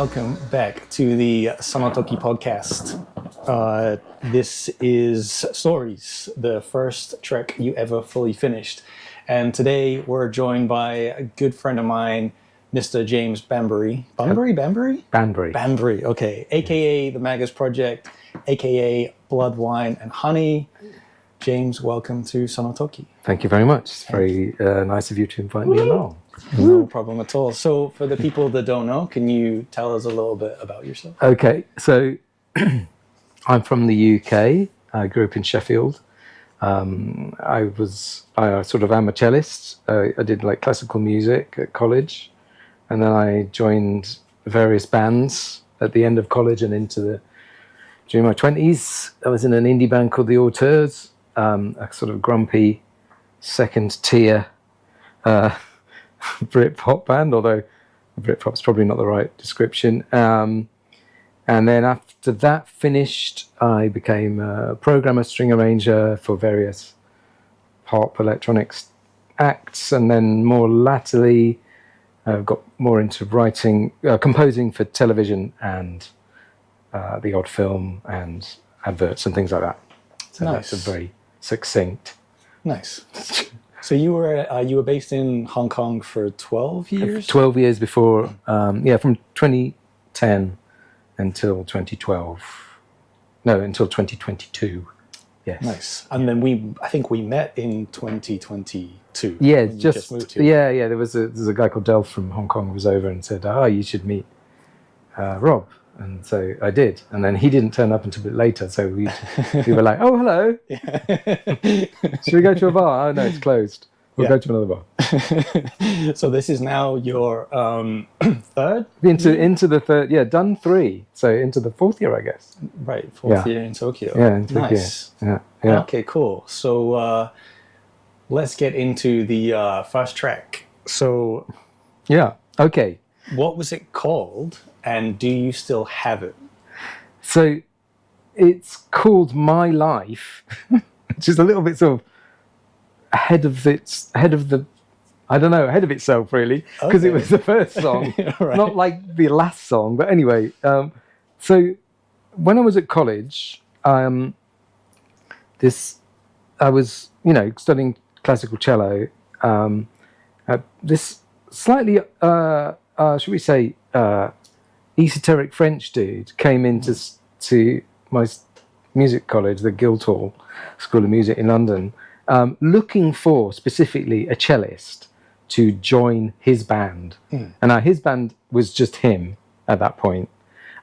welcome back to the Sonotoki podcast. This is Stories, the first trek you ever fully finished. And today we're joined by a good friend of mine, Mr. James Banbury. Banbury, okay. AKA the Magus Project, AKA Blood, Wine and Honey. James, welcome to Sonotoki. Thank you very much. It's very nice of you to invite me along. No problem at all. So for the people that don't know, can you tell us a little bit about yourself? Okay, so I'm from the UK. I grew up in Sheffield. I sort of am a cellist. I did like classical music at college. And then I joined various bands at the end of college and during my 20s. I was in an indie band called the Auteurs, a sort of grumpy second tier Britpop band, although Britpop's probably not the right description. And then after that finished, I became a programmer, string arranger for various pop electronics acts, and then more latterly got more into writing, composing for television and the odd film and adverts and things like that. So nice. That's a very succinct. Nice. So you were based in Hong Kong for 12 years? 12 years before, from 2010 until 2012. No, until 2022. Yes. Nice. And then I think we met in 2022. Yeah, just moved here. Yeah. There's a guy called Del from Hong Kong who was over and said, you should meet Rob. And so I did, and then he didn't turn up until a bit later. So we were like, "Oh, hello! Should we go to a bar? Oh no, it's closed. We'll go to another bar." So this is now your third? Into the third, done 3. So into the 4th year, I guess. Right, 4th year in Tokyo. Yeah, in Tokyo. Nice. Yeah. Okay, cool. So let's get into the first track. So okay. What was it called? And do you still have it? So it's called My Life, which is a little bit sort of ahead of itself really, because it was the first song, right. Not like the last song. But anyway, so when I was at college, I was studying classical cello. This slightly, should we say, esoteric French dude came into my music college, the Guildhall School of Music in London, looking for specifically a cellist to join his band. And now his band was just him at that point.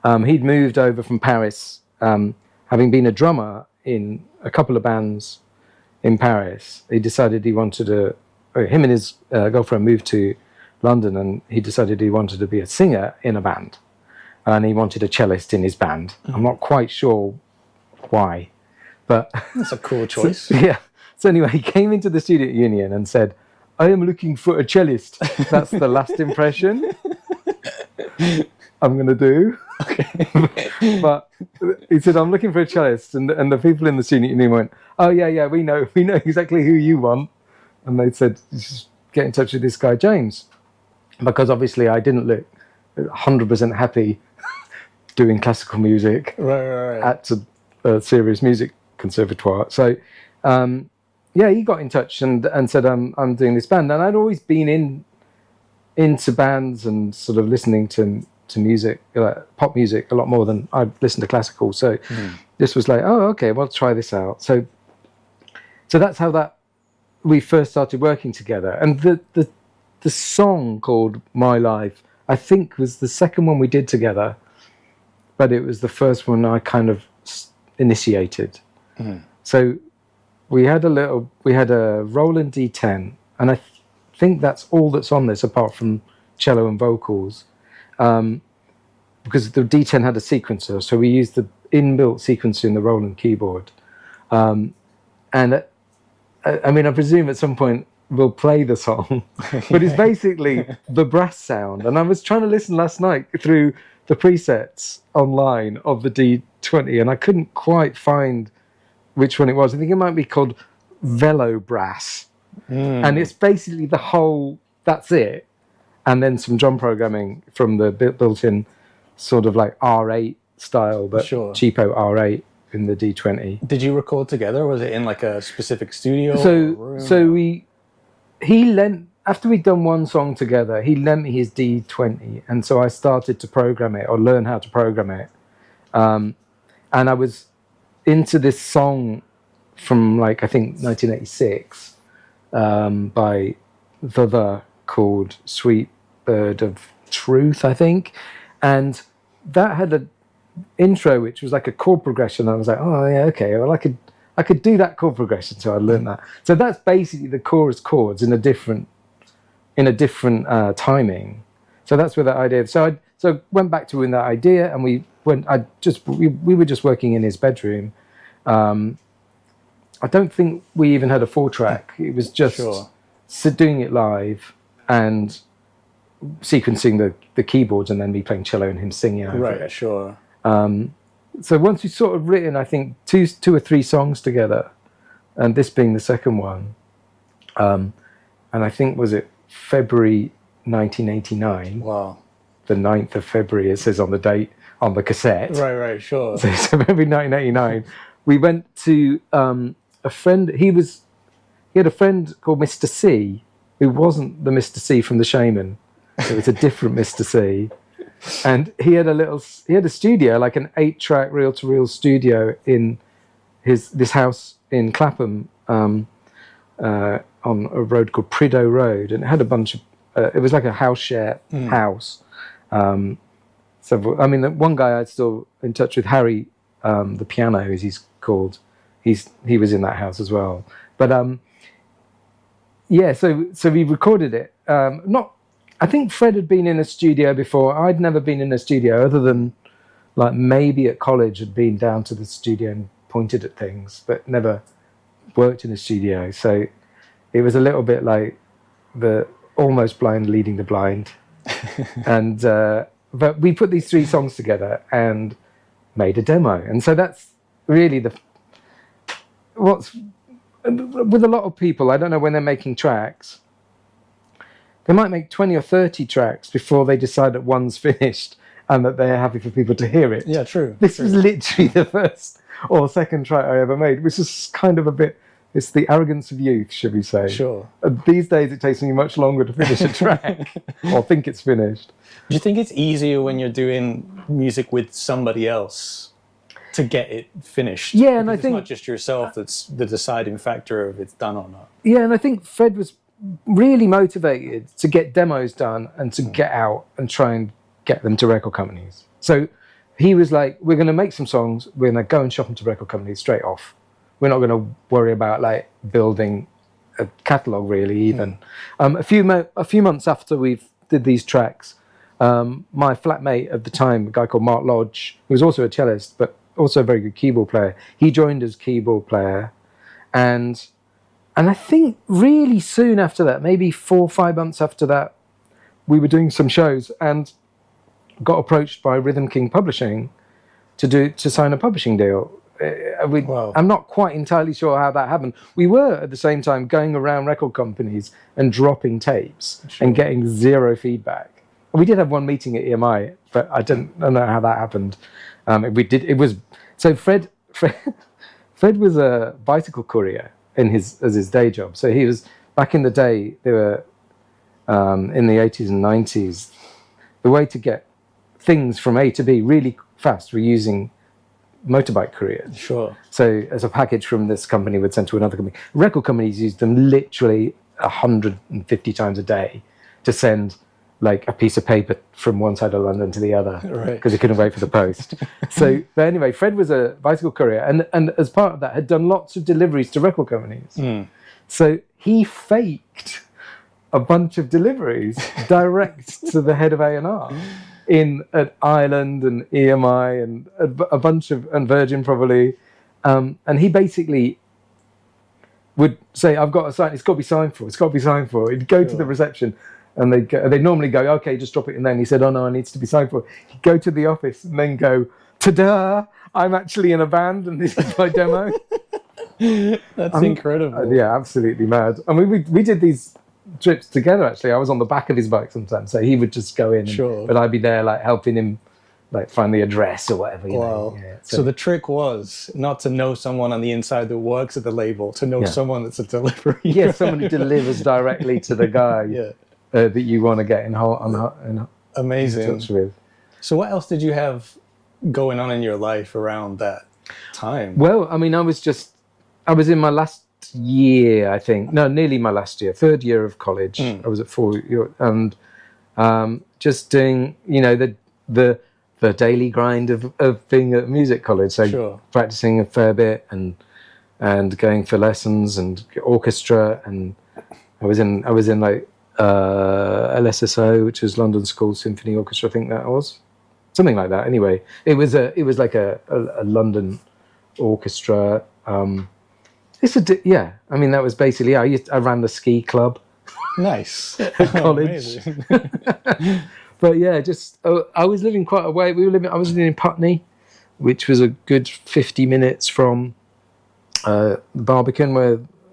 He'd moved over from Paris, having been a drummer in a couple of bands in Paris. He decided he wanted him and his girlfriend moved to London, and he decided he wanted to be a singer in a band. And he wanted a cellist in his band. I'm not quite sure why, but that's a cool choice. So anyway, he came into the student union and said, "I am looking for a cellist." That's the last impression I'm going to do. Okay. But he said, "I'm looking for a cellist," and the people in the student union went, "Oh yeah, we know exactly who you want." And they said, "Just get in touch with this guy James," because obviously I didn't look 100% happy doing classical music at a serious music conservatoire. So he got in touch and said, I'm doing this band. And I'd always been into bands and sort of listening to music, pop music, a lot more than I listened to classical. So this was like, okay, well, try this out. So that's how we first started working together. And the song called My Life, I think, was the second one we did together, but it was the first one I kind of initiated. So we had a Roland D10, and I think that's all that's on this apart from cello and vocals, because the D10 had a sequencer, so we used the inbuilt sequencer in the Roland keyboard. And I presume at some point we'll play the song, but it's basically the brass sound. And I was trying to listen last night through the presets online of the D20, and I couldn't quite find which one it was. I think it might be called Velo Brass. And it's basically that's it. And then some drum programming from the built-in sort of like R8 style, but Sure. cheapo R8 in the D20. Did you record together? Was it in like a specific studio? or room? So he lent, after we'd done one song together, he lent me his D20, and so I started to program it or learn how to program it. And I was into this song from like I think 1986 by The called "Sweet Bird of Truth," I think, and that had an intro which was like a chord progression. I was like, oh yeah, okay, well I could do that chord progression, so I learned that. So that's basically the chorus chords in a different timing. So that's where that idea. So I went back to that idea, and we were just working in his bedroom. I don't think we even had a 4-track. It was just doing it live and sequencing the keyboards, and then me playing cello and him singing over it. Right, sure. So once we'd sort of written, I think, two or three songs together, and this being the second one, and I think, was it February 1989? Wow. The 9th of February, it says on the date on the cassette. Right, sure. So February 1989, we went to a friend. He had a friend called Mr. C, who wasn't the Mr. C from The Shaman. It was a different Mr. C. And he had a studio, like an 8-track reel-to-reel studio in this house in Clapham, on a road called Prideaux Road, and it had a bunch of it was like a house share house. So I mean, the one guy I'm still in touch with, Harry, the piano, as he's called. He was in that house as well. But yeah, so we recorded it. I think Fred had been in a studio before. I'd never been in a studio, other than like maybe at college had been down to the studio and pointed at things, but never worked in a studio. So it was a little bit like the almost blind leading the blind. And but we put these 3 songs together and made a demo. And so that's really what's with a lot of people. I don't know, when they're making tracks, they might make 20 or 30 tracks before they decide that one's finished and that they're happy for people to hear it. Yeah, true. This was literally the first or second track I ever made, which is kind of a bit, it's the arrogance of youth, should we say. Sure. These days it takes me much longer to finish a track or think it's finished. Do you think it's easier when you're doing music with somebody else to get it finished? Yeah, and I it's think not just yourself that's the deciding factor of it's done or not. Yeah, and I think Fred was really motivated to get demos done and to get out and try and get them to record companies. So he was like, we're going to make some songs, we're going to go and shop them to record companies straight off. We're not going to worry about like building a catalogue really even. A few months after we did these tracks, my flatmate at the time, a guy called Mark Lodge, who was also a cellist but also a very good keyboard player, he joined as keyboard player, and I think really soon after that, maybe 4 or 5 months after that, we were doing some shows and got approached by Rhythm King Publishing to sign a publishing deal. Wow. I'm not quite entirely sure how that happened. We were at the same time going around record companies and dropping tapes and getting 0 feedback. We did have one meeting at EMI, but I don't know how that happened. Fred was a bicycle courier as his day job. So he was, back in the day, they were in the 80s and 90s, the way to get things from A to B really fast were using motorbike couriers. Sure. So as a package from this company would send to another company. Record companies used them literally 150 times a day to send like a piece of paper from one side of London to the other, because he couldn't wait for the post. So, but anyway, Fred was a bicycle courier, and as part of that had done lots of deliveries to record companies. So he faked a bunch of deliveries direct to the head of A&R at Ireland and EMI and a bunch of, and Virgin probably, and he basically would say, "I've got a sign. It's got to be signed for. It's got to be signed for." He'd go to the reception. And they'd normally go, "Okay, just drop it in there." And he said, "Oh no, it needs to be signed for." He'd go to the office and then go, "Ta-da! I'm actually in a band and this is my demo." That's incredible. Yeah, absolutely mad. I mean, we did these trips together actually. I was on the back of his bike sometimes, so he would just go in, but I'd be there like helping him like find the address or whatever. You Wow. know? Yeah, so the trick was not to know someone on the inside that works at the label, to know someone that's a delivery. Yeah, someone who delivers directly to the guy that you want to get in Amazing. touch with. So what else did you have going on in your life around that time? Well, I mean, I was in my last year, I think. No, nearly my last year, third year of college. I was at 4 years, and just doing, you know, the daily grind of being at music college. So practicing a fair bit and going for lessons and orchestra, and I was in like LSSO, which is London School Symphony Orchestra, I think that was. Something like that. Anyway, it was like a London orchestra. I mean, that was basically. I ran the ski club. Nice. At college. But yeah, I was living quite a way. I was living in Putney, which was a good 50 minutes from Barbican,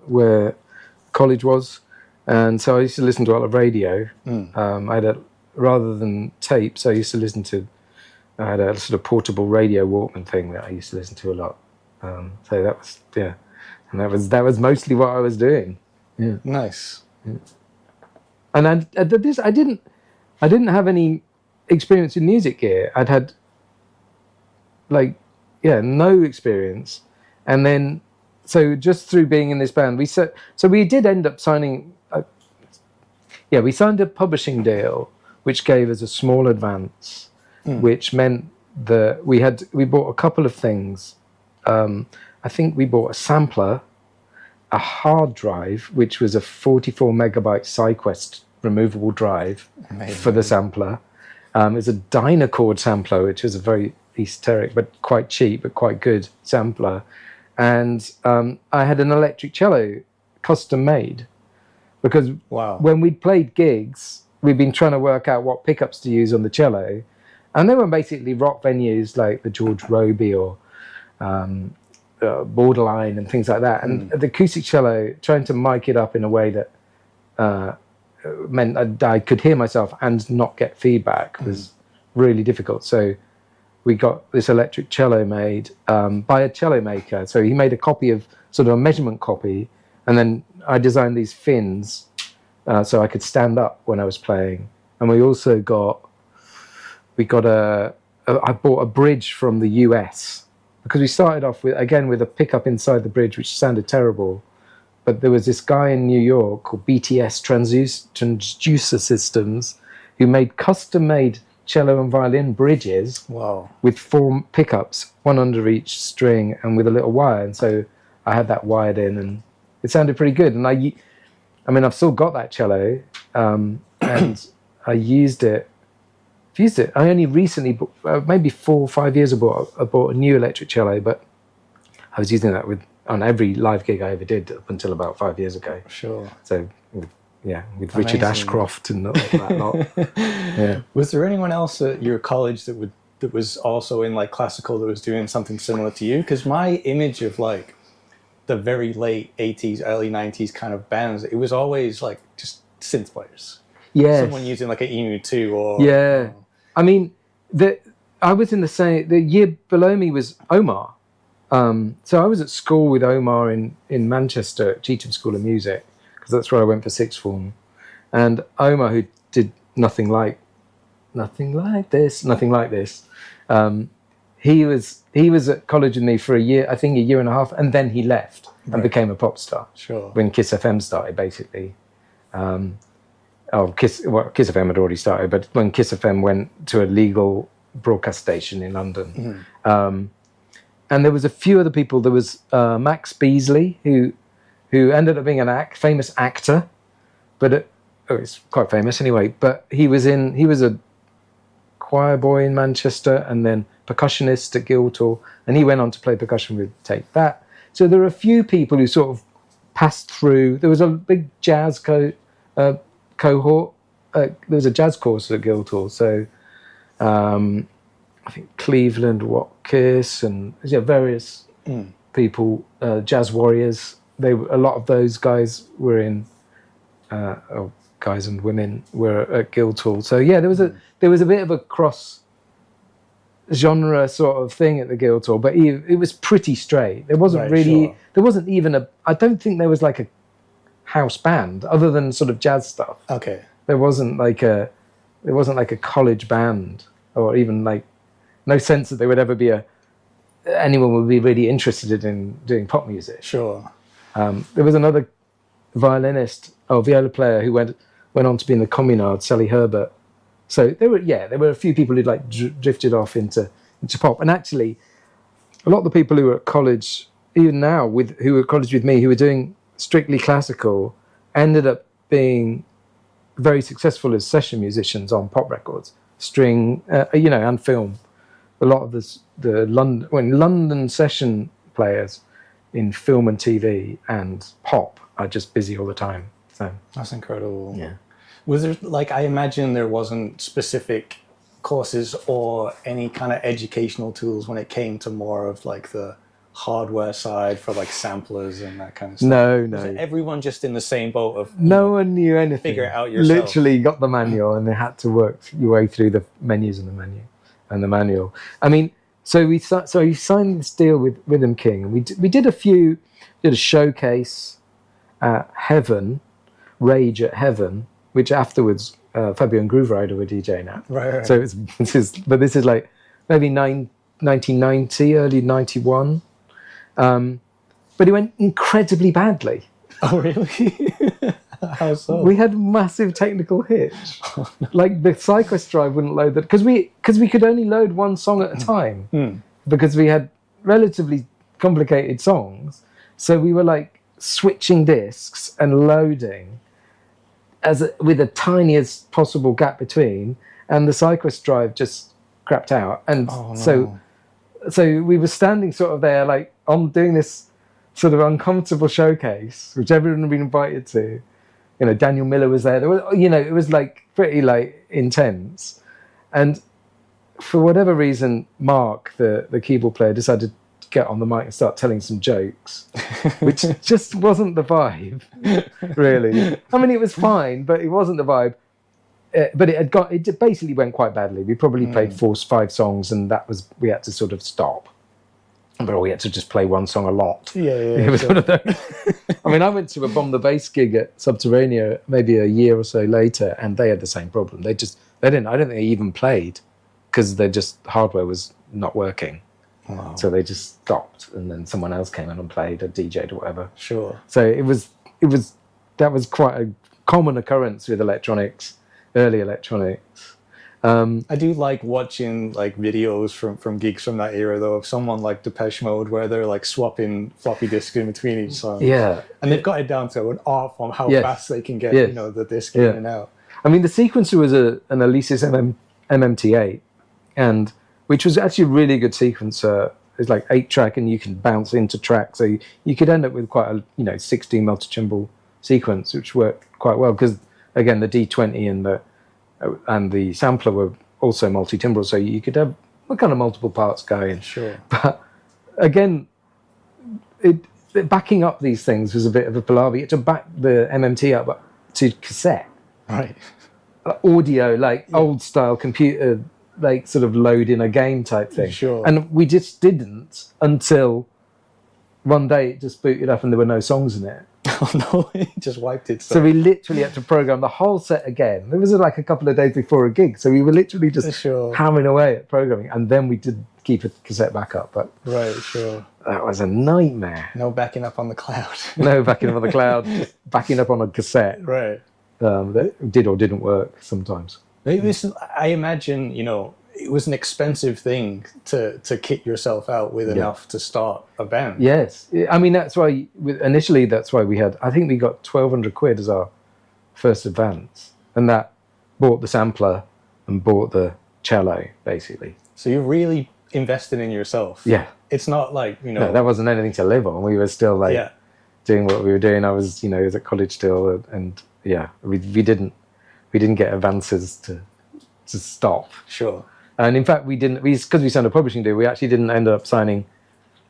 where college was, and so I used to listen to a lot of radio. I had rather than tapes, I used to listen to. I had a sort of portable radio Walkman thing that I used to listen to a lot. So that was and that was mostly what I was doing. Yeah, nice. Yeah. And I didn't have any experience in music gear. I'd had no experience, and then so just through being in this band, we did end up signing. We signed a publishing deal, which gave us a small advance. Which meant that we bought a couple of things. I think we bought a sampler, a hard drive, which was a 44 megabyte SideQuest removable drive. Amazing. For the sampler. It's a Dynacord sampler, which is a very esoteric but quite cheap but quite good sampler. And I had an electric cello custom made, because when we'd played gigs, we'd been trying to work out what pickups to use on the cello. And they were basically rock venues like the George Robey or Borderline and things like that. And the acoustic cello, trying to mic it up in a way that meant I could hear myself and not get feedback was really difficult. So we got this electric cello made by a cello maker. So he made a copy of sort of a measurement copy, and then I designed these fins so I could stand up when I was playing. And we also I bought a bridge from the US, because we started off with a pickup inside the bridge, which sounded terrible. But there was this guy in New York called BTS Transducer Systems, who made custom-made cello and violin bridges with 4 pickups, one under each string and with a little wire. And so I had that wired in, and it sounded pretty good. And I've still got that cello, and I used it. I only recently, maybe 4 or 5 years ago, I bought a new electric cello, but I was using that on every live gig I ever did up until about 5 years ago. Sure. So, with Richard Ashcroft and that lot. Yeah. Was there anyone else at your college that was also in like classical that was doing something similar to you? Because my image of like the very late 80s, early 90s kind of bands, it was always like just synth players. Yeah. Someone using like an EMU2 or... Yeah. I mean, I was in the year below me was Omar. So I was at school with Omar in Manchester at Cheetham School of Music, because that's where I went for sixth form. And Omar, who did nothing like this, he was at college with me for a year and a half, and then he left and became a pop star. Sure. When Kiss FM started, basically. Kiss FM had already started, but when Kiss FM went to a legal broadcast station in London, and there was a few other people. There was Max Beasley, who ended up being famous actor, but he's quite famous anyway. But he was a choir boy in Manchester, and then percussionist at Guildhall, and he went on to play percussion with Take That. So there are a few people who sort of passed through. There was a big jazz cohort. There was a jazz course at Guildhall, so I think Cleveland Watkis and various people, jazz warriors. A lot of those guys were in, guys and women were at Guildhall. So yeah, there was a bit of a cross genre sort of thing at the Guildhall, but it was pretty straight. There wasn't there wasn't even I don't think there was like a house band other than sort of jazz stuff. Okay. There wasn't like a college band, or even like no sense that there would ever be anyone would be really interested in doing pop music. Sure. There was another viola player who went on to be in the Communard, Sally Herbert. So there were a few people who'd like drifted off into pop. And actually, a lot of the people who were at college, even now, who were at college with me, who were doing strictly classical, ended up being very successful as session musicians on pop records, string, and film. A lot of the London session players in film and TV and pop are just busy all the time. So that's incredible. Yeah. Was there, like, I imagine there wasn't specific courses or any kind of educational tools when it came to more of like the hardware side for like samplers and that kind of stuff? No. Was everyone just in the same boat of no one knew anything? Figure it out yourself. Literally got the manual and they had to work your way through the menus and the manual. I mean, so we signed this deal with Rhythm King, and we did a showcase at Heaven, Rage at Heaven, which afterwards Fabio and Groove Rider were DJing at. Right. So this is like maybe 1990, early 91. But it went incredibly badly. Oh, really? How so? We had massive technical hitch. Like the Cyquest drive wouldn't load that because we could only load one song at a time because we had relatively complicated songs. So we were like switching discs and loading with the tiniest possible gap between, and the Cyquest drive just crapped out. And so we were standing sort of there like on doing this sort of uncomfortable showcase, which everyone had been invited to. You know, Daniel Miller was there. There was, it was like pretty like intense. And for whatever reason, Mark, the keyboard player, decided to get on the mic and start telling some jokes, which just wasn't the vibe, really. I mean, it was fine, but it wasn't the vibe. But it basically went quite badly. We probably played 4-5 songs, and we had to sort of stop. But we had to just play one song a lot. Yeah. It was one of those. I mean, I went to a Bomb the Bass gig at Subterranea maybe a year or so later, and they had the same problem. I don't think they even played because hardware was not working. Wow. So they just stopped, and then someone else came in and played or DJ'd or whatever. Sure. So that was quite a common occurrence with early electronics. I do like watching like videos from gigs from that era though, of someone like Depeche Mode where they're like swapping floppy disks in between each song. Yeah. And they've got it down to an art form how fast they can get the disc in and out. I mean, the sequencer was an Alesis MMT8, and which was actually a really good sequencer. It's like 8-track, and you can bounce into tracks, so you could end up with quite a 16 multi-timbral sequence, which worked quite well because again the D20 and the sampler were also multi-timbral, so you could have kind of multiple parts going. Sure. But again, backing up these things was a bit of a palaver. You had to back the MMT up to cassette. Right. Audio, like old style computer, like sort of load in a game type thing. Sure. And we just didn't until one day it just booted up and there were no songs in it. Oh no, it just wiped it. So we literally had to program the whole set again. It was like a couple of days before a gig, so we were literally just hammering away at programming, and then we did keep a cassette backup. But right, sure, that was a nightmare. No backing up on the cloud. No backing up on the cloud, just backing up on a cassette. Right. That did or didn't work sometimes. Maybe I imagine, it was an expensive thing to kit yourself out with enough to start a band. Yes. I mean, that's why, initially, I think we got 1,200 quid as our first advance. And that bought the sampler and bought the cello, basically. So you really invested in yourself. Yeah. It's not like, No, that wasn't anything to live on. We were still doing what we were doing. I was, I was at college still. And we didn't get advances to stop. Sure. And in fact, because we signed a publishing deal, we actually didn't end up signing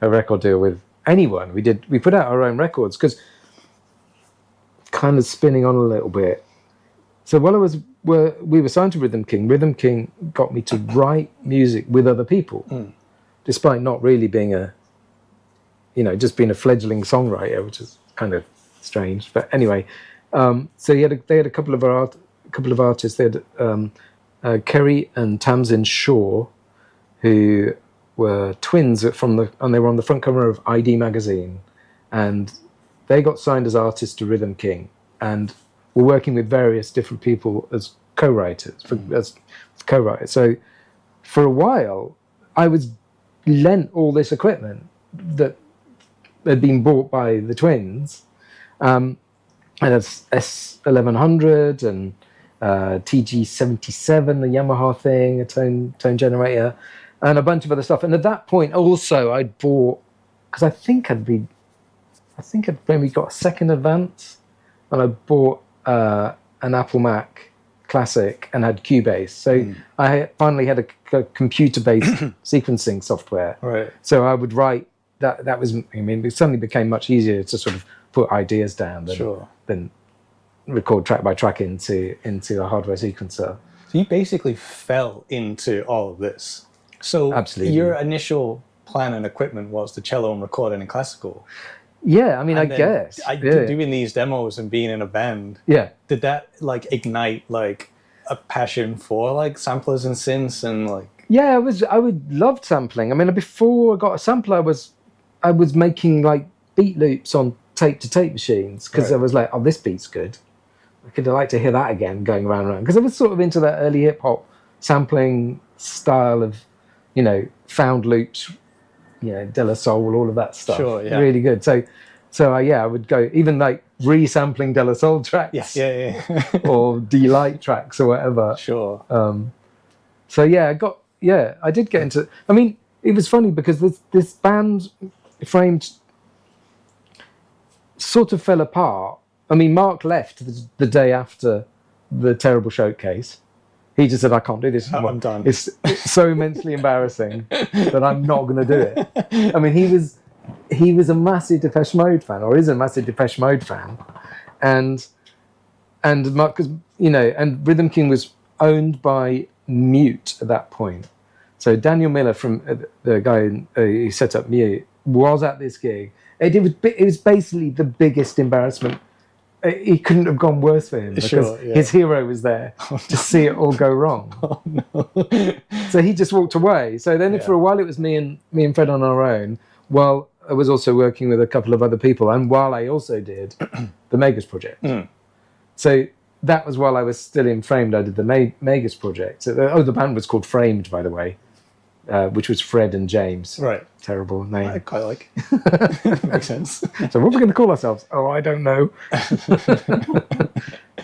a record deal with anyone. We put out our own records because kind of spinning on a little bit. So while I was we were signed to Rhythm King, Rhythm King got me to write music with other people, despite not really being just being a fledgling songwriter, which is kind of strange. But anyway, so they had a couple of artists. They had Kerry and Tamsin Shaw, who were twins and they were on the front cover of ID magazine, and they got signed as artists to Rhythm King, and were working with various different people as co-writers. So for a while, I was lent all this equipment that had been bought by the twins. And that's S1100 and TG77, the Yamaha thing, a tone generator, and a bunch of other stuff. And at that point, also, I'd bought, because I think I'd maybe got a second advance, and I bought an Apple Mac Classic and had Cubase. So I finally had a computer-based sequencing software. Right. So I would write. That was. I mean, it suddenly became much easier to sort of put ideas down than record track by track into a hardware sequencer. So you basically fell into all of this. So Absolutely. Your initial plan and equipment was the cello and recording and classical. Yeah, I mean, I guess. Doing these demos and being in a band. Yeah. Did that like ignite like a passion for like samplers and synths and like? Yeah, I would love sampling. I mean, before I got a sampler, I was making like beat loops on tape-to-tape machines because I was like, oh, this beat's good. I could like to hear that again going round and round. Because I was sort of into that early hip-hop sampling style of, found loops, De La Soul, all of that stuff. Sure, yeah. Really good. So I would go, even like re-sampling De La Soul tracks. Yeah. Or D-Light tracks or whatever. Sure. So I did get into, I mean, it was funny because this band framed sort of fell apart. I mean, Mark left the day after the terrible showcase. He just said, I can't do this anymore. I'm done. It's so immensely embarrassing that I'm not going to do it. I mean, he was a massive Depeche Mode fan, or is a massive Depeche Mode fan. And Mark, and Rhythm King was owned by Mute at that point. So Daniel Miller, from the guy who set up Mute, was at this gig. It was basically the biggest embarrassment. It couldn't have gone worse for him because his hero was there to see it all go wrong. Oh, no. So he just walked away. So then for a while it was me and Fred on our own, while I was also working with a couple of other people, and while I also did the Magus Project. So that was while I was still in Framed. I did the Magus Project. So, the band was called Framed, by the way, which was Fred and James. Right. Terrible name. I quite like it. Makes sense. So what are we going to call ourselves? Oh, I don't know.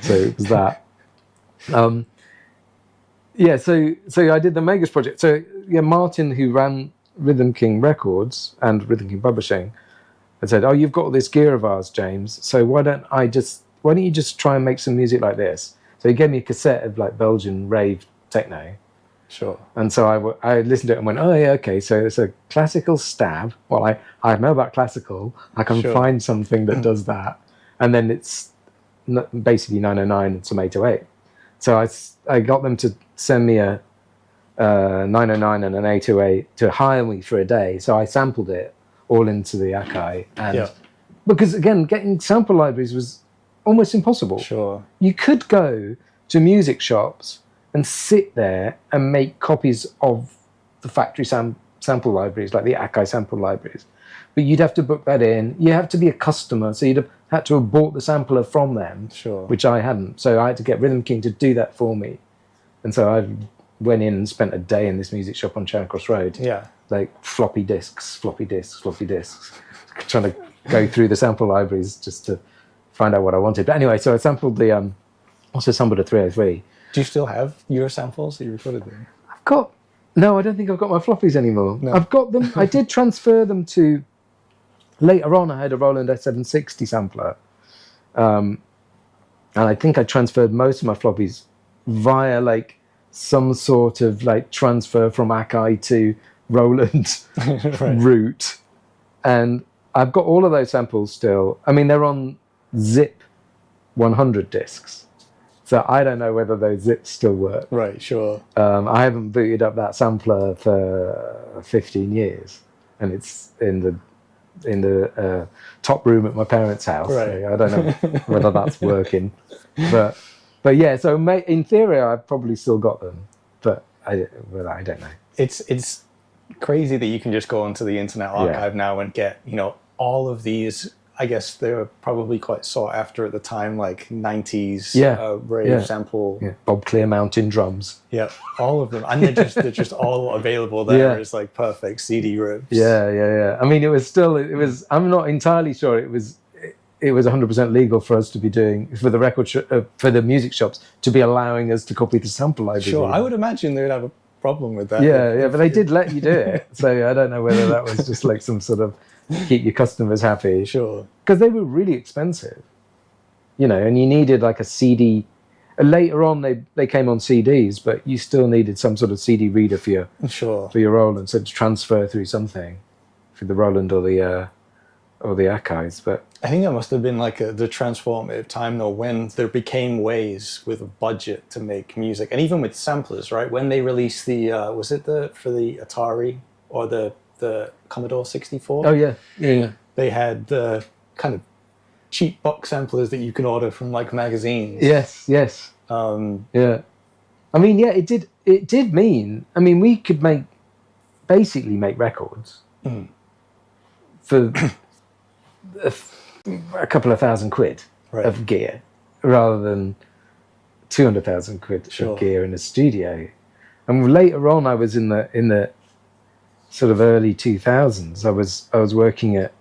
So it was that. So I did the Magus Project. So Martin, who ran Rhythm King Records and Rhythm King Publishing, had said, "Oh, you've got all this gear of ours, James. So why don't you just try and make some music like this?" So he gave me a cassette of like Belgian rave techno. Sure. And so I listened to it and went, oh, yeah, okay, so it's a classical stab. Well, I know about classical. I can find something that does that. And then it's basically 909 and some 808. So I got them to send me a 909 and an 808 to hire me for a day. So I sampled it all into the Akai. And because, again, getting sample libraries was almost impossible. Sure. You could go to music shops and sit there and make copies of the factory sample libraries, like the Akai sample libraries. But you'd have to book that in. You have to be a customer, so you'd have had to have bought the sampler from them, which I hadn't. So I had to get Rhythm King to do that for me. And so I went in and spent a day in this music shop on Charing Cross Road. Yeah. Like floppy disks, trying to go through the sample libraries just to find out what I wanted. But anyway, so I sampled also sampled a 303. Do you still have your samples that you recorded there? No, I don't think I've got my floppies anymore. No. I've got them. I did transfer them to, later on I had a Roland S760 sampler. And I think I transferred most of my floppies via like some sort of like transfer from Akai to Roland route. And I've got all of those samples still. I mean, they're on Zip 100 discs. So I don't know whether those zips still work. Right, sure. I haven't booted up that sampler for 15 years, and it's in the top room at my parents' house. Right. So I don't know whether that's working, but yeah. So in theory, I've probably still got them, but I don't know. It's crazy that you can just go onto the Internet Archive now and get, you know, all of these. I guess they were probably quite sought after at the time, like 90s rave sample. Yeah. Bob Clear Mountain drums. Yeah, all of them. And they're just all available there as like perfect CD rips. Yeah. I mean, it was, I'm not entirely sure it was 100% legal for us to be doing, for the for the music shops to be allowing us to copy the sample library. Sure, I would imagine they would have a problem with that. Yeah, but they did let you do it. So I don't know whether that was just like some sort of keep your customers happy. Sure. Because they were really expensive, you know, and you needed like a CD. Later on, they came on CDs, but you still needed some sort of CD reader for your Roland, so to transfer through something for the Roland or the archives. But I think that must have been like the transformative time, though, when there became ways with a budget to make music, and even with samplers, right? When they released the was it for the Atari or the Commodore 64? Oh yeah. They had the kind of cheap box samplers that you can order from like magazines. Yes. Yeah. I mean, yeah, it did mean, I mean, we could basically make records for a couple of £1,000 of gear rather than 200,000 quid of gear in a studio. And later on, I was in the sort of early 2000s. I was working at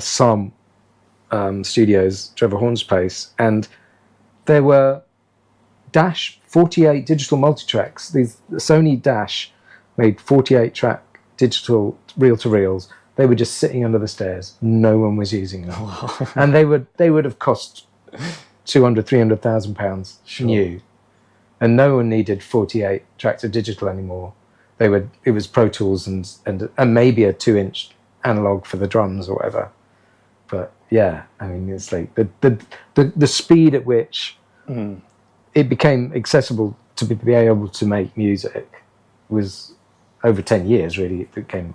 some studios, Trevor Horn's place, and there were Dash 48 digital multitracks. The Sony Dash made 48-track digital reel-to-reels. They were just sitting under the stairs. No one was using them, and they would have cost £200,000-300,000 new, and no one needed 48 tracks of digital anymore. It was Pro Tools and maybe a 2-inch analog for the drums or whatever. But yeah, I mean, it's like the speed at which it became accessible to be able to make music was over 10 years. Really, it became.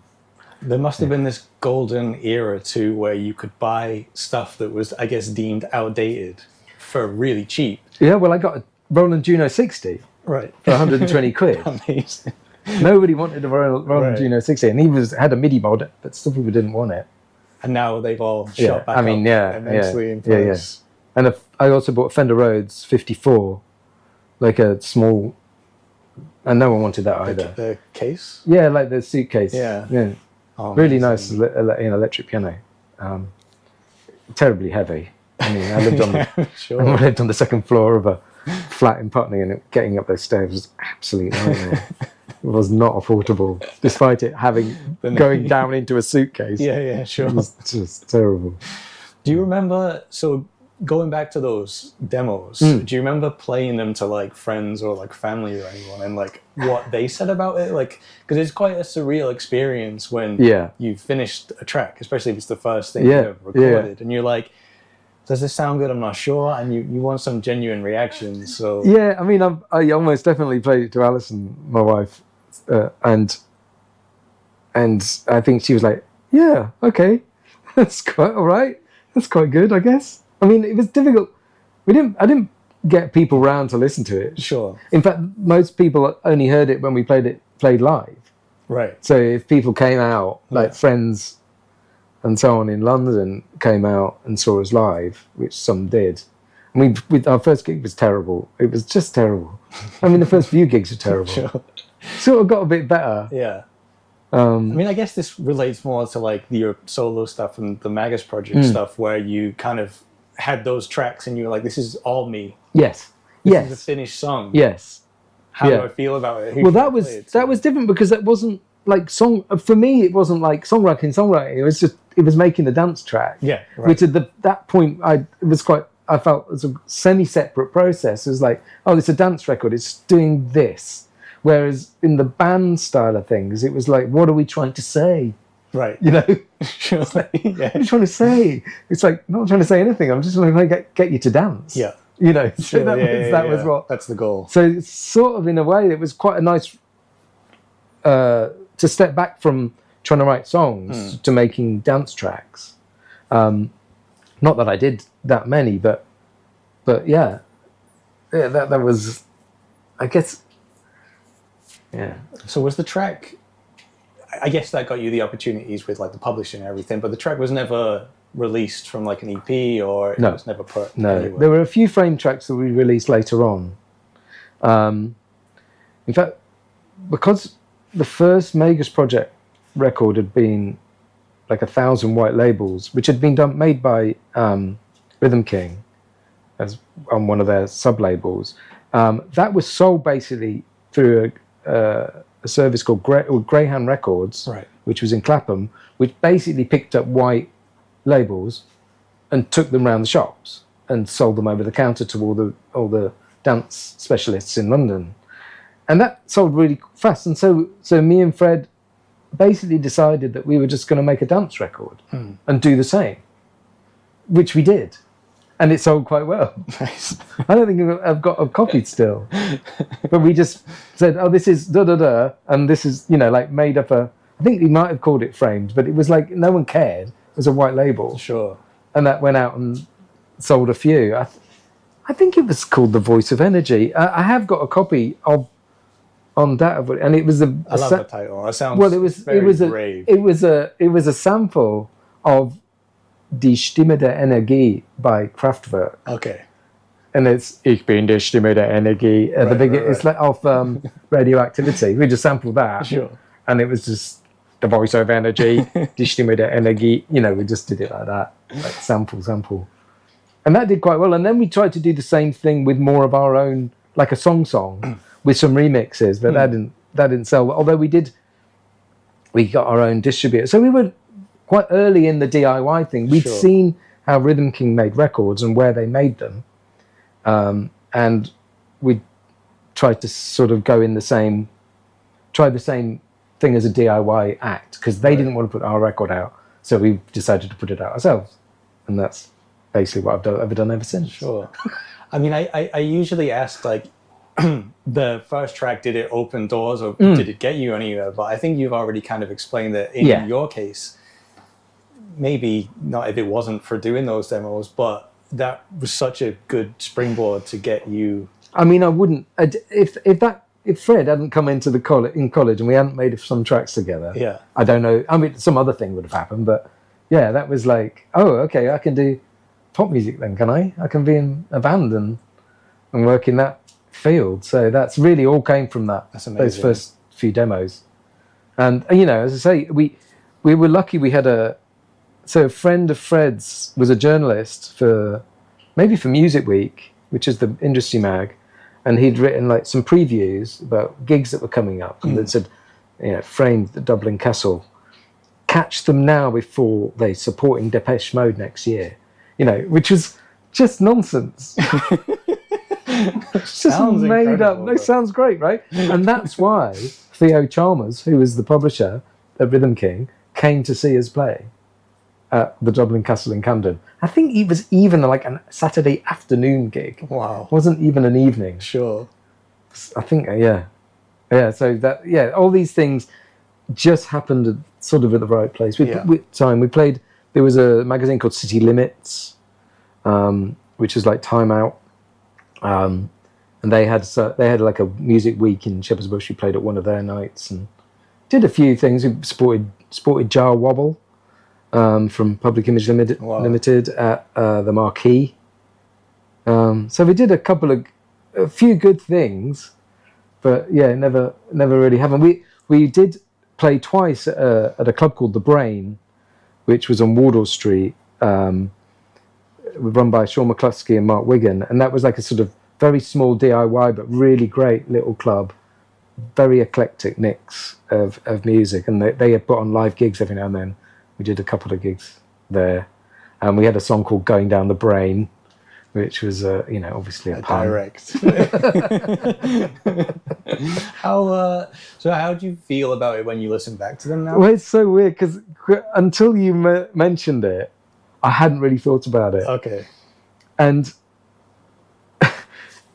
There must have been this golden era too, where you could buy stuff that was, I guess, deemed outdated for really cheap. Yeah, well, I got a Roland Juno 60 for 120 quid. Amazing. Nobody wanted a Roland Juno 60, and he had a MIDI mod, but still people didn't want it. And now they've all shot back up immensely in price. And I also bought Fender Rhodes 54, like a small, and no one wanted that either. The case? Yeah, like the suitcase. Yeah. Oh, really nice electric piano. Terribly heavy. I mean, I lived on the second floor of a flat in Putney, and getting up those stairs was absolute nightmare. It was not affordable, despite it going down into a suitcase. Yeah, sure. It was just terrible. Do you remember, so going back to those demos, do you remember playing them to like friends or like family or anyone, and like what they said about it? Like, because it's quite a surreal experience when you finished a track, especially if it's the first thing you've ever recorded, and you're like, does this sound good? I'm not sure. And you want some genuine reactions. So yeah, I mean, I almost definitely played it to Alison, my wife, and I think she was like, yeah, okay, that's quite all right. That's quite good, I guess. I mean, it was difficult. I didn't get people round to listen to it. Sure. In fact, most people only heard it when we played live. Right. So if people came out, like friends and so on in London came out and saw us live, which some did. I mean, our first gig was terrible. It was just terrible. I mean, the first few gigs were terrible. Sure. Sort of got a bit better. Yeah. I mean, I guess this relates more to like your solo stuff and the Magus Project stuff, where you kind of had those tracks and you were like, this is all me. Yes. This is a finished song. Yes. How do I feel about it? Well, that was different because that wasn't like for me, it wasn't like songwriting. It was making the dance track. Yeah. Right. Which at that point, I felt it was a semi-separate process. It was like, oh, it's a dance record. It's doing this. Whereas in the band style of things, it was like, what are we trying to say? Right. You know? Sure. Like, what are you trying to say? It's like, I'm not trying to say anything. I'm just trying to get you to dance. Yeah. you know. So Sure, that was what. That's the goal. So sort of in a way, it was quite a nice to step back from trying to write songs to making dance tracks. Not that I did that many, but yeah, that was, I guess, yeah. So was the track? I guess that got you the opportunities with like the publishing and everything, but the track was never released from like an EP, or it was never put anywhere. There were a few frame tracks that we released later on. In fact, because the first Magus Project record had been like 1,000 white labels, which had been made by Rhythm King as on one of their sub labels. That was sold basically through a service called Greyhound Records, right, which was in Clapham, which basically picked up white labels and took them around the shops and sold them over the counter to all the dance specialists in London. And that sold really fast. And so me and Fred basically decided that we were just going to make a dance record and do the same, which we did. And it sold quite well. Nice. I don't think I've got a copy still. But we just said, oh, this is da-da-da, and this is, you know, like made up I think we might have called it Framed, but it was like no one cared. It was a white label. Sure. And that went out and sold a few. I think it was called The Voice of Energy. I have got a copy on that, and it was I love the title. It sounds brave. It was a sample of Die Stimme der Energie by Kraftwerk. Okay. And it's Ich bin die Stimme der Energie at the beginning. It's like off Radioactivity. We just sampled that. Sure. And it was just The Voice of Energy, Die Stimme der Energie. You know, we just did it like that, like sample. And that did quite well. And then we tried to do the same thing with more of our own, like a song with some remixes, but that didn't sell. Although we got our own distributor. So we were quite early in the DIY thing. We'd seen how Rhythm King made records and where they made them. And we tried to sort of try the same thing as a DIY act, because they didn't want to put our record out. So we decided to put it out ourselves. And that's basically what I've done ever since. Sure. I mean, I usually ask, like, the first track, did it open doors or did it get you anywhere? But I think you've already kind of explained that in your case, maybe not if it wasn't for doing those demos, but that was such a good springboard to get you. I mean, I wouldn't, if Fred hadn't come into college and we hadn't made some tracks together, I don't know. I mean, some other thing would have happened, but yeah, that was like, oh, okay, I can do pop music then, can I? I can be in a band and work in that field. So that's really all came from that. That's amazing. Those first few demos. And you know, as I say, we were lucky. We had a friend of Fred's was a journalist for Music Week, which is the industry mag, and he'd written like some previews about gigs that were coming up, and it said, you know, Framed at Dublin Castle, catch them now before they supporting Depeche Mode next year, you know, which was just nonsense. It's just sounds made up. It sounds great, right? And that's why Theo Chalmers, who was the publisher at Rhythm King, came to see us play at the Dublin Castle in Camden. I think it was even like a Saturday afternoon gig. Wow. It wasn't even an evening. Sure. I think, yeah. So that, all these things just happened sort of at the right place. We played, there was a magazine called City Limits, which is like Time Out. And they had like a music week in Shepherd's Bush. We played at one of their nights and did a few things. We supported Jar Wobble from Public Image Limited at the Marquee. So we did a few good things, but yeah, never really happened. We did play twice at a club called The Brain, which was on Wardour Street, run by Sean McCluskey and Mark Wigan, and that was like a sort of very small DIY but really great little club, very eclectic mix of music, and they had put on live gigs every now and then. We did a couple of gigs there, and we had a song called Going Down the Brain, which was obviously a pun. Direct. How do you feel about it when you listen back to them now? Well, it's so weird because until you mentioned it, I hadn't really thought about it. Okay. And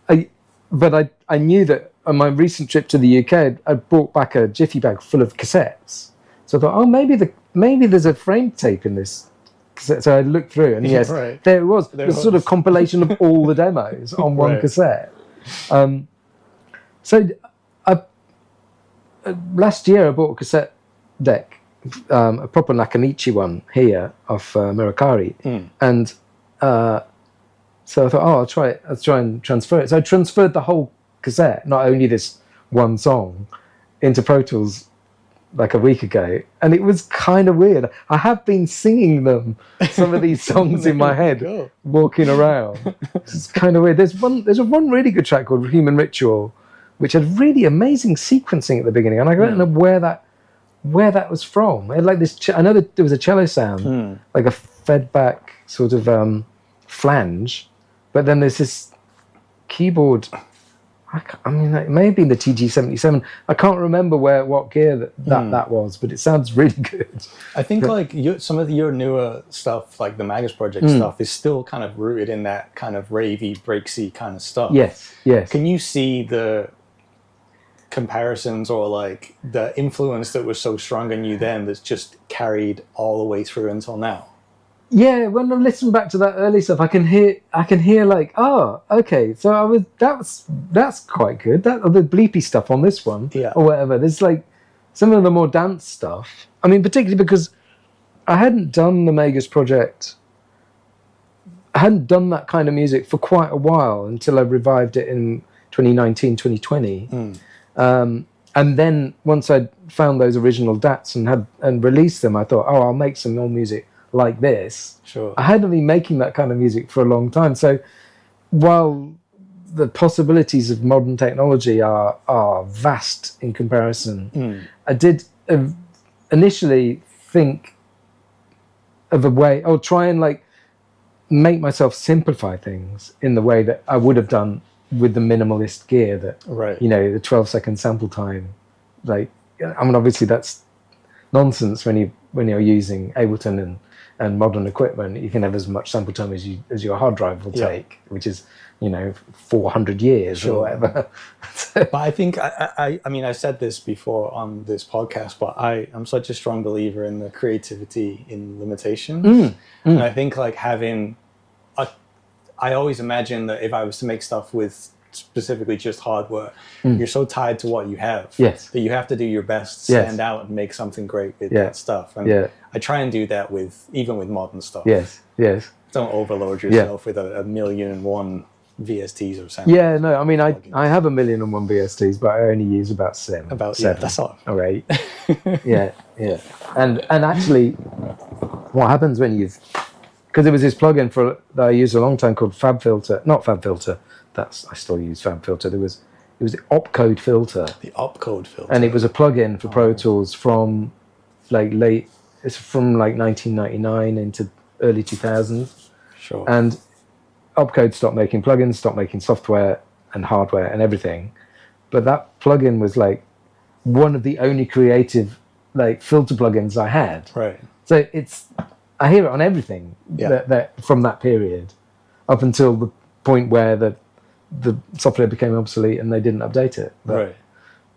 I knew that on my recent trip to the UK, I brought back a jiffy bag full of cassettes. So I thought, oh, maybe there's a frame tape in this cassette. So I looked through, and yes, right. there it was. The sort of compilation of all the demos on one cassette. So last year I bought a cassette deck, a proper Nakanichi one here off Mercari, and so I thought, oh, I'll try and transfer it. So I transferred the whole cassette, not only this one song, into Pro Tools like a week ago, and it was kind of weird. I have been singing some of these songs in my head, walking around. It's kind of weird. There's one really good track called Human Ritual, which had really amazing sequencing at the beginning, and I don't know where that was from. It had like this. I know that there was a cello sound, like a fed back sort of flange, but then there's this keyboard. I mean, it may have been the TG-77. I can't remember what gear that was, but it sounds really good. I think some of your newer stuff, like the Magus Project stuff, is still kind of rooted in that kind of ravey, breaksy kind of stuff. Yes. Can you see the comparisons or like the influence that was so strong in you then that's just carried all the way through until now? Yeah, when I listen back to that early stuff, I can hear like, oh, okay, so that's quite good. The bleepy stuff on this one, or whatever. There's like some of the more dance stuff. I mean, particularly because I hadn't done the Magus Project. I hadn't done that kind of music for quite a while until I revived it in 2019, 2020. And then once I'd found those original DATs and released them, I thought, oh, I'll make some more music like this. Sure. I hadn't been making that kind of music for a long time. So while the possibilities of modern technology are vast in comparison, I did initially think of a way, or try and like make myself simplify things in the way that I would have done with the minimalist gear that, you know, the 12-second sample time. Like, I mean, obviously that's nonsense when you're using Ableton and modern equipment. You can have as much sample time as your hard drive will take, which is, you know, 400 years or whatever. But I think, I mean, I said this before on this podcast, but I'm such a strong believer in the creativity in limitations. And I think like I always imagine that if I was to make stuff with specifically just hardware, you're so tied to what you have that you have to do your best to stand out and make something great with that stuff. And I try and do that even with modern stuff. Don't overload yourself with a 1,000,001 VSTs or something. Yeah, no, I mean, I have 1,000,001 VSTs, but I only use about seven. That's all. Or 8. yeah. And actually, what happens when because there was this plugin that I used a long time called not FabFilter. I still use FabFilter. It was the opcode filter. The opcode filter. And it was a plugin for Pro Tools from like 1999 into early 2000s. Sure. And opcode stopped making plugins, stopped making software and hardware and everything. But that plugin was like one of the only creative like filter plugins I had. Right. So I hear it on everything that from that period up until the point where the software became obsolete and they didn't update it. But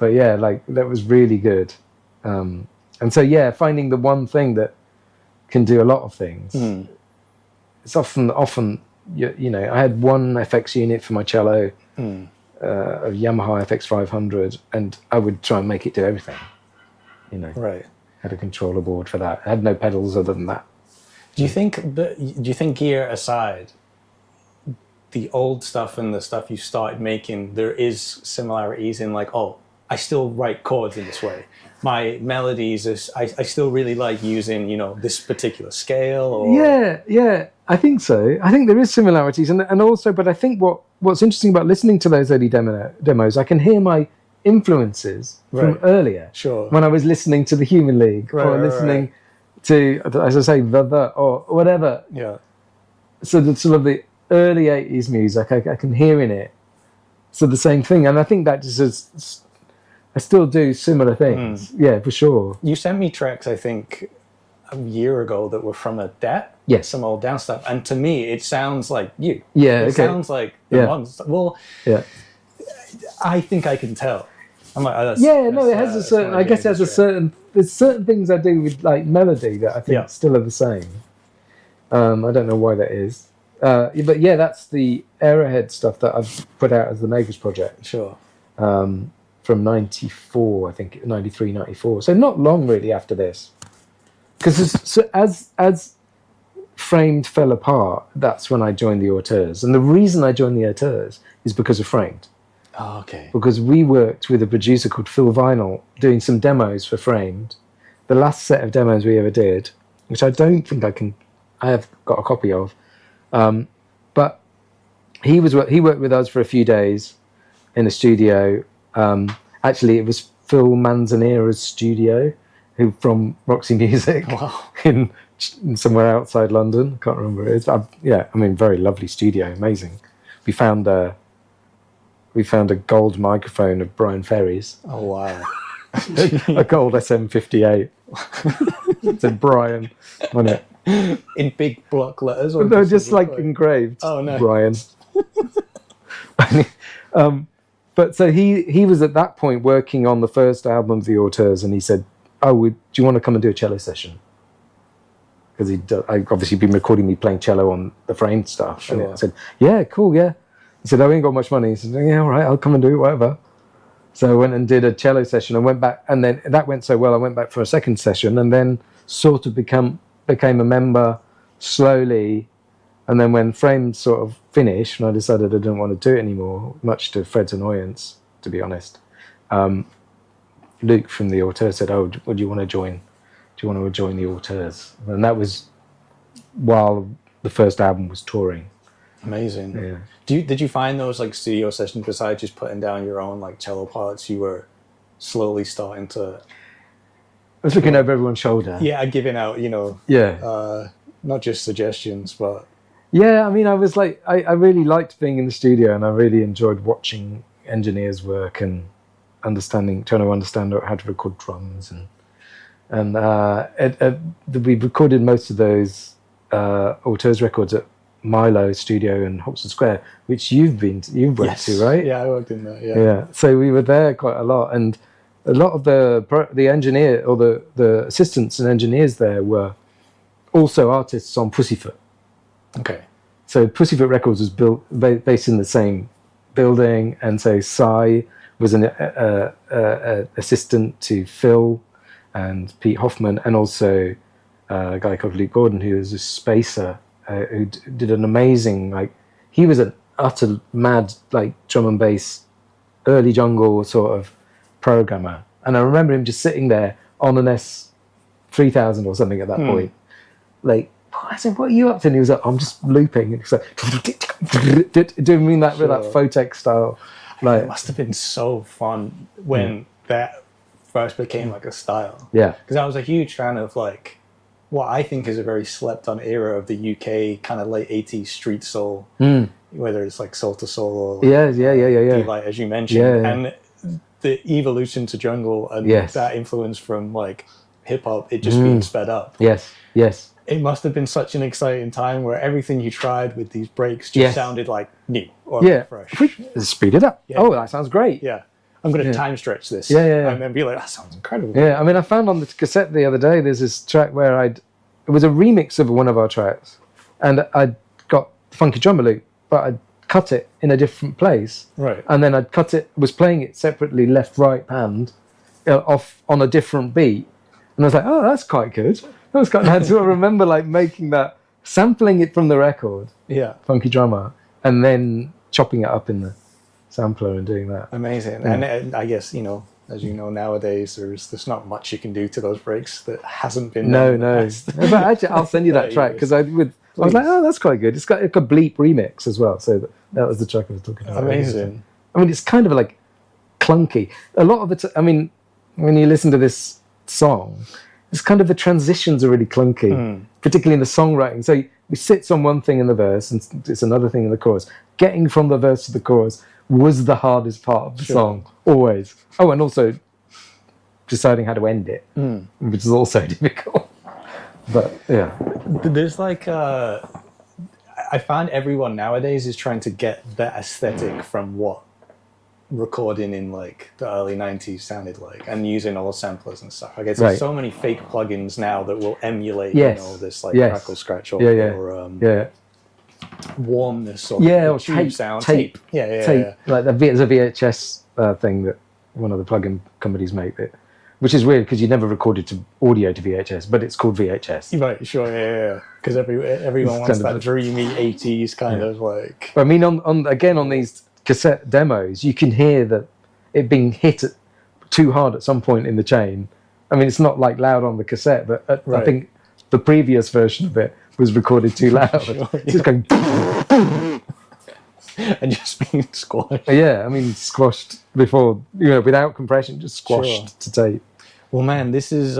yeah, like that was really good. And so finding the one thing that can do a lot of things. It's often you know, I had one FX unit for my cello, a Yamaha FX 500, and I would try and make it do everything. You know, had a controller board for that. I had no pedals other than that. Do you think gear aside, the old stuff and the stuff you started making, there is similarities in like, oh, I still write chords in this way. My melodies, I still really like using, you know, this particular scale. Or... Yeah, I think so. I think there is similarities, and also, but I think what's interesting about listening to those early demos, I can hear my influences from earlier. Sure. When I was listening to the Human League or listening to, as I say, the or whatever. Yeah. So the sort of the early 80s music, I can hear in it. So the same thing, and I think that just is, I still do similar things. Yeah, for sure. You sent me tracks, I think, a year ago that were from a debt. Yes. Some old down stuff. And to me, it sounds like you. Yeah, It sounds like the ones. Well, I think I can tell. I'm like, oh, it has a certain. I guess it has a certain. There's certain things I do with like melody that I think still are the same. I don't know why that is. But yeah, that's the Arrowhead stuff that I've put out as the Magus Project. Sure. From 94, I think, 93, 94. So not long really after this. Because as Framed fell apart, that's when I joined the Auteurs. And the reason I joined the Auteurs is because of Framed. Oh, okay. Because we worked with a producer called Phil Vinyl doing some demos for Framed. The last set of demos we ever did, which I don't think I have got a copy of. But he worked with us for a few days in a studio. Actually, it was Phil Manzanera's studio, who from Roxy Music in somewhere outside London. I can't remember where it is. Very lovely studio, amazing. We found a gold microphone of Brian Ferry's. Oh wow! A gold SM58. It said Brian on it. In big block letters? Or no, just like engraved. Oh no, Brian. But so he was at that point working on the first album of the Auteurs, and he said, "Oh, do you want to come and do a cello session?" Because I'd obviously been recording me playing cello on the Framed stuff. Sure. And I said, "Yeah, cool, yeah." He said, "I ain't got much money." He said, "Yeah, all right, I'll come and do it, whatever." So I went and did a cello session and went back, and then that went so well, I went back for a second session, and then sort of became a member slowly. And then when Framed sort of finished, and I decided I didn't want to do it anymore, much to Fred's annoyance, to be honest, Luke from the Auteurs said, "Oh, would you want to join? Do you want to join the Auteurs?" And that was while the first album was touring. Amazing. Yeah. Did you find those like studio sessions, besides just putting down your own like cello parts, you were slowly starting to? I was looking over everyone's shoulder. Yeah, giving out, not just suggestions, but. Yeah, I mean, I was like, I really liked being in the studio, and I really enjoyed watching engineers work and trying to understand how to record drums, and we recorded most of those Auteurs records at Milo Studio in Hoxton Square, which you've went to, right? Yeah, I worked in there. Yeah. So we were there quite a lot, and a lot of the engineer or the assistants and engineers there were also artists on Pussyfoot. Okay. So Pussyfoot Records was built based in the same building, and so Cy was an assistant to Phil and Pete Hoffman, and also a guy called Luke Gordon, who was a spacer who did an amazing, he was an utter mad drum and bass, early jungle sort of programmer, and I remember him just sitting there on an S3000 or something at that point, I said, "What are you up to?" And he was like, "I'm just looping." And he's like, doing that with that Photech style. It must have been so fun when that first became a style. Yeah. Because I was a huge fan of what I think is a very slept on era of the UK kind of late 80s street soul, whether it's Soul to Soul or Delight, as you mentioned. Yeah. And the evolution to jungle and that influence from hip hop, it just being sped up. Yes. It must have been such an exciting time where everything you tried with these breaks just sounded new or fresh. Speed it up. Yeah. Oh, that sounds great. Yeah. I'm going to time stretch this. Yeah. And then be like, that sounds incredible. Yeah, I mean, I found on the cassette the other day, there's this track where it was a remix of one of our tracks, and I'd got Funky Drummer Loop, but I'd cut it in a different place. Right. And then was playing it separately, left, right hand, off on a different beat. And I was like, oh, that's quite good. That was quite nice. So I remember making that, sampling it from the record, Funky Drummer, and then chopping it up in the sampler and doing that. Amazing. Yeah. And I guess, as you know, nowadays there's not much you can do to those breaks that hasn't been done in the past. But actually, I'll send you that track, because I was like, oh, that's quite good. It's got a Bleep remix as well. So that was the track I was talking about. Amazing. I mean, it's kind of clunky. A lot of it, I mean, when you listen to this song, it's kind of the transitions are really clunky, particularly in the songwriting. So it sits on one thing in the verse and it's another thing in the chorus. Getting from the verse to the chorus was the hardest part of the song, always. Oh, and also deciding how to end it, which is also difficult. But yeah, There's like I find everyone nowadays is trying to get that aesthetic from what recording in like the early 90s sounded like, and using all samplers and stuff. I guess there's so many fake plugins now that will emulate this like crackle scratch or warmness or tube sound tape. Yeah. Like there's a VHS thing that one of the plugin companies make that, which is weird because you never recorded to audio to VHS, but it's called VHS. Right, sure, yeah. Because everyone wants that dreamy 80s kind of like. But I mean, on these cassette demos, you can hear that it being hit too hard at some point in the chain. I mean, it's not like loud on the cassette, but I think the previous version of it was recorded too loud. Sure, just going and just being squashed. Yeah, I mean, squashed before, without compression, just squashed to tape. Well, man, this is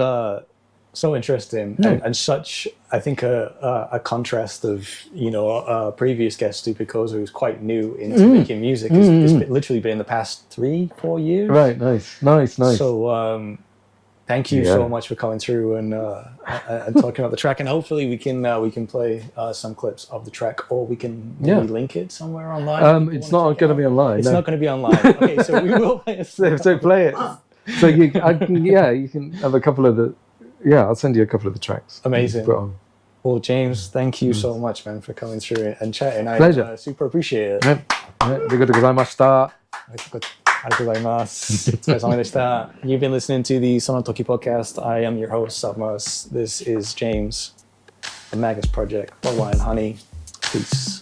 so interesting and such, I think, a contrast of, a previous guest, Stupicosa, who's quite new into making music. It's literally been the past 3-4 years. Right, nice. So thank you so much for coming through and talking about the track. And hopefully we can play some clips of the track, or we can maybe link it somewhere online. It's not going to be online. It's not going to be online. Okay, so we will play it. So play it. So you can have a couple of the. Yeah, I'll send you a couple of the tracks. Amazing. Well, James, thank you so much, man, for coming through and chatting. Pleasure. Super appreciate it. ありがとうございました。ありがとうございます。お疲れ様でした。You've been listening to the Sonotoki podcast. I am your host, Submus. This is James, the Magus Project, Butterfly and Honey. Peace.